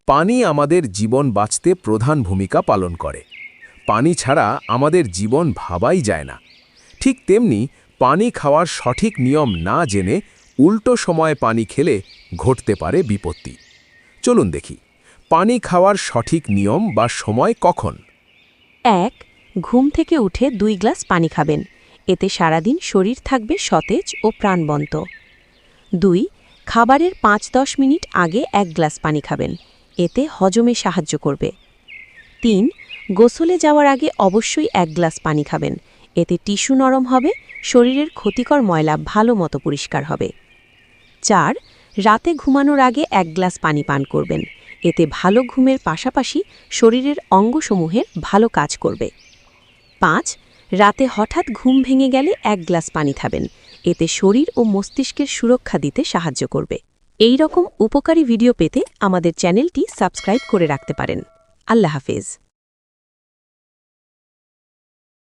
পানি আমাদের জীবন বাঁচতে প্রধান ভূমিকা পালন করে। পানি ছাড়া আমাদের জীবন ভাবাই যায় না। ঠিক তেমনি পানি খাওয়ার সঠিক নিয়ম না জেনে উল্টো সময়ে পানি খেলে ঘটতে পারে বিপত্তি। চলুন দেখি পানি খাওয়ার সঠিক নিয়ম বা সময় কখন। ১. ঘুম থেকে উঠে 2 গ্লাস পানি খাবেন। এতে সারাদিন শরীর থাকবে সতেজ ও প্রাণবন্ত। ২. খাবারের ৫-১০ মিনিট আগে 1 গ্লাস পানি খাবেন। এতে হজমে সাহায্য করবে। ৩. গোসলে যাওয়ার আগে অবশ্যই 1 গ্লাস পানি খাবেন। এতে টিস্যু নরম হবে, শরীরের ক্ষতিকর ময়লা ভালো মতো পরিষ্কার হবে। ৪. রাতে ঘুমানোর আগে 1 গ্লাস পানি পান করবেন। এতে ভালো ঘুমের পাশাপাশি শরীরের অঙ্গসমূহের ভালো কাজ করবে। ৫. রাতে হঠাৎ ঘুম ভেঙে গেলে 1 গ্লাস পানি খাবেন। এতে শরীর ও মস্তিষ্কের সুরক্ষা দিতে সাহায্য করবে। এই রকম উপকারী ভিডিও পেতে আমাদের চ্যানেলটি সাবস্ক্রাইব করে রাখতে পারেন। আল্লাহ হাফেজ।